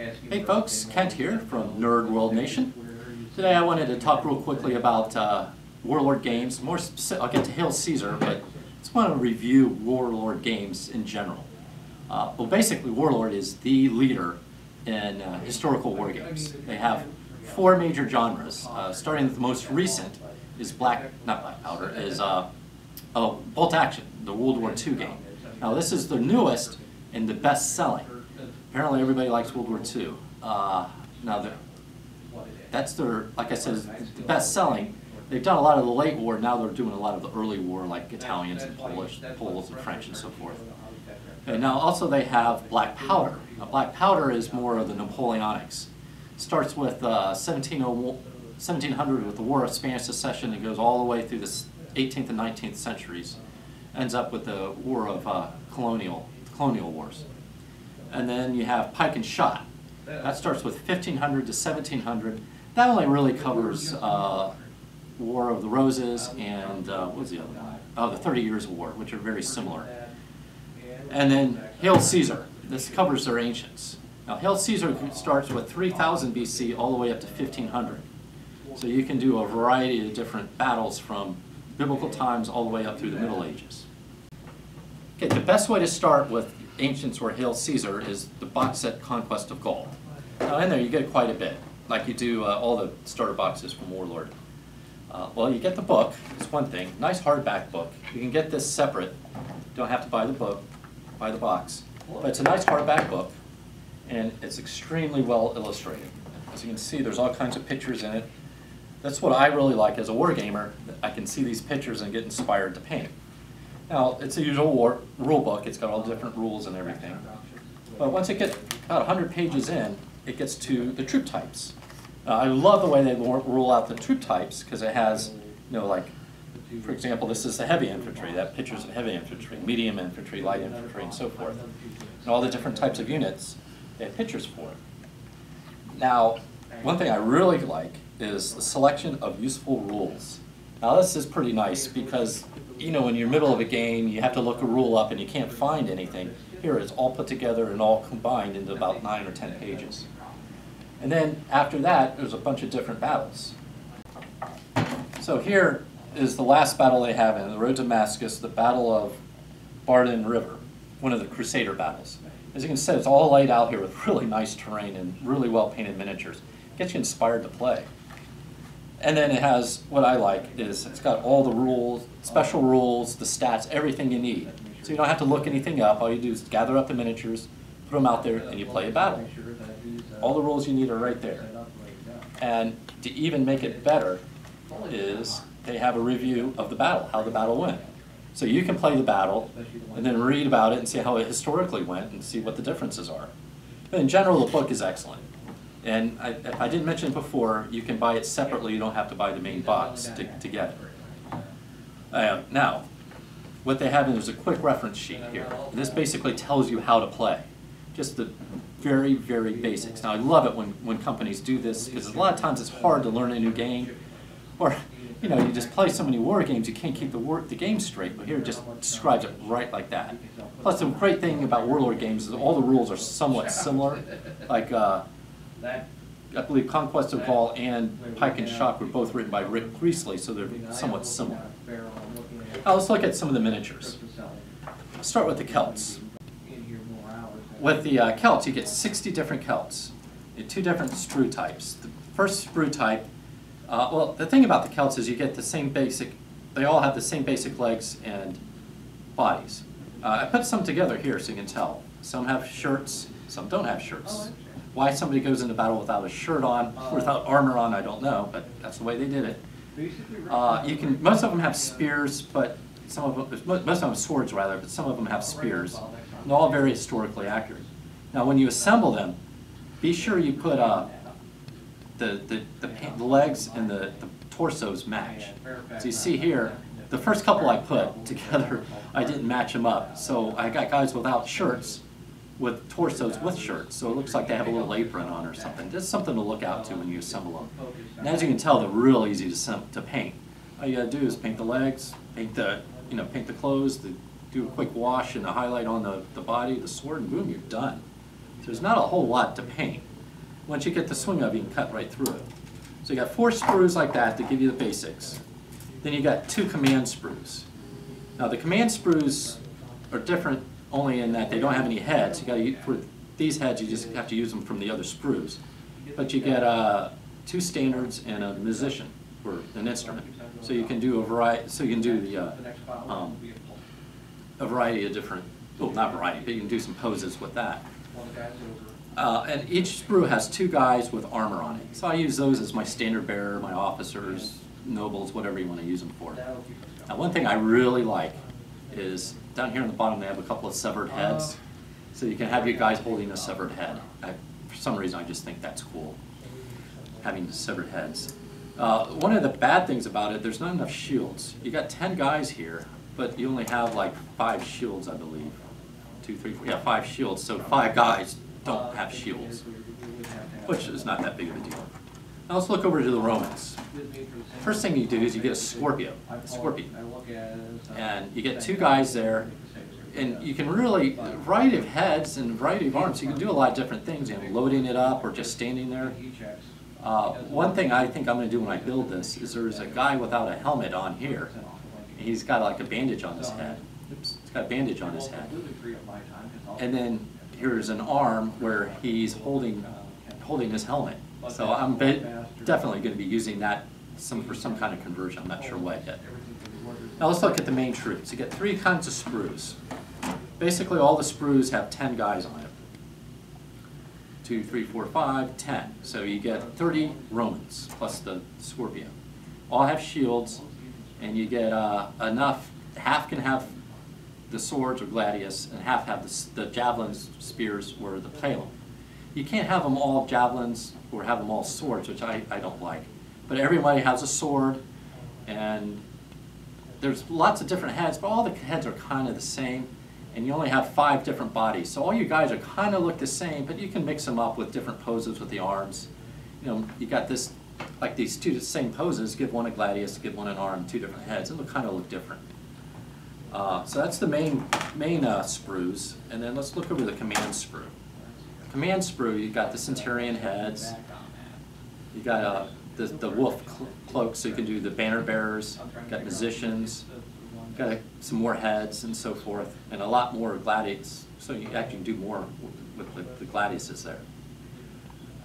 Hey folks, Kent here from Nerd World Nation. Today I wanted to talk real quickly about Warlord games. More specific, I'll get to Hail Caesar, but I just want to review Warlord games in general. Well, basically Warlord is the leader in historical war games. They have four major genres. Starting with the most recent is Bolt Action, the World War II game. Now this is the newest and the best-selling. Apparently everybody likes World War II. Now that's their, like I said, the best-selling. They've done a lot of the late war, now they're doing a lot of the early war, like Italians and Poles and French and so forth. And now also they have Black Powder. Now Black Powder is more of the Napoleonics. It starts with 1700 with the War of Spanish Succession. It goes all the way through the 18th and 19th centuries. Ends up with the War of colonial wars. And then you have Pike and Shot. That starts with 1500 to 1700. That only really covers War of the Roses and what was the other one? Oh, the 30 Years' War, which are very similar. And then Hail Caesar. This covers their ancients. Now Hail Caesar starts with 3000 BC all the way up to 1500. So you can do a variety of different battles from biblical times all the way up through the Middle Ages. Okay, the best way to start with Ancients or Hail Caesar is the box set Conquest of Gaul. Now in there you get quite a bit, like you do all the starter boxes from Warlord. Well, you get the book, it's one thing, nice hardback book. You can get this separate, you don't have to buy the book, buy the box. But it's a nice hardback book, and it's extremely well illustrated. As you can see, there's all kinds of pictures in it. That's what I really like as a wargamer. I can see these pictures and get inspired to paint. Now, it's a usual rule book. It's got all the different rules and everything. But once it gets about 100 pages in, it gets to the troop types. I love the way they rule out the troop types because it has, like, for example, this is the heavy infantry. That pictures of heavy infantry, medium infantry, light infantry, and so forth. And all the different types of units, they have pictures for it. Now, one thing I really like is the selection of useful rules. Now this is pretty nice because, when you're in the middle of a game, you have to look a rule up and you can't find anything. Here it's all put together and all combined into about 9 or 10 pages. And then after that, there's a bunch of different battles. So here is the last battle they have in the road to Damascus, the Battle of Barton River, one of the Crusader battles. As you can see, it's all laid out here with really nice terrain and really well painted miniatures. Gets you inspired to play. And then it has, what I like is it's got all the rules, special rules, the stats, everything you need. So you don't have to look anything up. All you do is gather up the miniatures, put them out there, and you play a battle. All the rules you need are right there. And to even make it better is they have a review of the battle, how the battle went. So you can play the battle and then read about it and see how it historically went and see what the differences are. But in general, the book is excellent. And if I didn't mention it before, you can buy it separately. You don't have to buy the main box to get it. Now, what they have is a quick reference sheet here. And this basically tells you how to play. Just the very, very basics. Now, I love it when companies do this because a lot of times it's hard to learn a new game. Or, you just play so many war games you can't keep the game straight. But here it just describes it right like that. Plus, the great thing about Warlord games is all the rules are somewhat similar. Like, I believe Conquest of Gaul and Pike and Shot were both written by Rick Priestley, so they're somewhat similar. Now let's look at some of the miniatures. Let's start with the Celts. With the Celts, you get 60 different Celts. You get 2 different sprue types. The first sprue type, well, the thing about the Celts is you get the same basic, they all have the same basic legs and bodies. I put some together here so you can tell. Some have shirts, some don't have shirts. Why somebody goes into battle without a shirt on, without armor on, I don't know, but that's the way they did it. Most of them have spears, but most of them have swords rather, but some of them have spears. And they're all very historically accurate. Now, when you assemble them, be sure you put the legs and the torsos match. So you see here, the first couple I put together, I didn't match them up. So I got guys without shirts, with torsos with shirts, so it looks like they have a little apron on or something. Just something to look out to when you assemble them. And as you can tell, they're real easy to paint. All you gotta do is paint the legs, paint the clothes, do a quick wash and a highlight on the body, the sword, and boom, you're done. So there's not a whole lot to paint. once you get the swing of it, you can cut right through it. So you got 4 sprues like that to give you the basics. Then you got 2 command sprues. Now the command sprues are different only in that they don't have any heads. You got to, for these heads, you just have to use them from the other sprues. But you get 2 standards and a musician for an instrument. So you can do a variety. So you can do a variety of different. Well, not variety, but you can do some poses with that. And each sprue has 2 guys with armor on it. So I use those as my standard bearer, my officers, nobles, whatever you want to use them for. Now one thing I really like is down here on the bottom they have a couple of severed heads. So you can have your guys holding a severed head. For some reason I just think that's cool, having the severed heads. One of the bad things about it, there's not enough shields. You got 10 guys here, but you only have like 5 shields, I believe. 2, 3, 4, yeah, 5 shields. So 5 guys don't have shields, which is not that big of a deal. Now let's look over to the Romans. First thing you do is you get a scorpion, and you get 2 guys there, and you can really, a variety of heads and a variety of arms, you can do a lot of different things, you know, loading it up or just standing there. One thing I think I'm going to do when I build this is there's a guy without a helmet on here. He's got like a bandage on his head. Oops, he's got a bandage on his head. And then here's an arm where he's holding his helmet. So I'm definitely going to be using that for some kind of conversion. I'm not sure what yet. Now let's look at the main troops. You get 3 kinds of sprues. Basically all the sprues have 10 guys on it. 2, 3, 4, 5, 10. So you get 30 Romans plus the scorpion. All have shields, and you get enough. Half can have the swords or gladius, and half have the javelins, spears, or the palum. You can't have them all javelins or have them all swords, which I don't like. But everybody has a sword, and there's lots of different heads, but all the heads are kind of the same, and you only have 5 different bodies. So all you guys are kind of look the same, but you can mix them up with different poses with the arms. You know, you got this, like these 2 same poses, give one a gladius, give one an arm, 2 different heads, and they'll kind of look different. So that's the main sprues, and then let's look over the command sprue. Command sprue, you got the centurion heads, you got the wolf cloak, so you can do the banner bearers, got musicians, got some more heads and so forth, and a lot more gladius, so you actually can do more with the gladiuses there.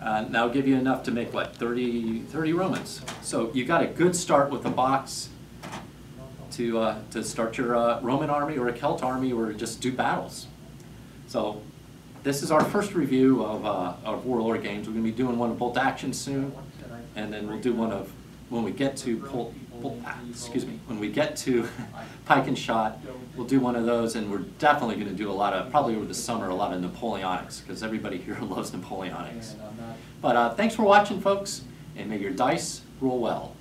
Now I'll give you enough to make, what, 30 Romans. So you got a good start with a box to start your Roman army or a Celt army or just do battles. So this is our first review of Warlord games. We're going to be doing one of Bolt Action soon, and then we'll do one of, when we get to when we get to Pike and Shot, we'll do one of those, and we're definitely going to do a lot of, probably over the summer, a lot of Napoleonics, because everybody here loves Napoleonics. But thanks for watching, folks, and may your dice roll well.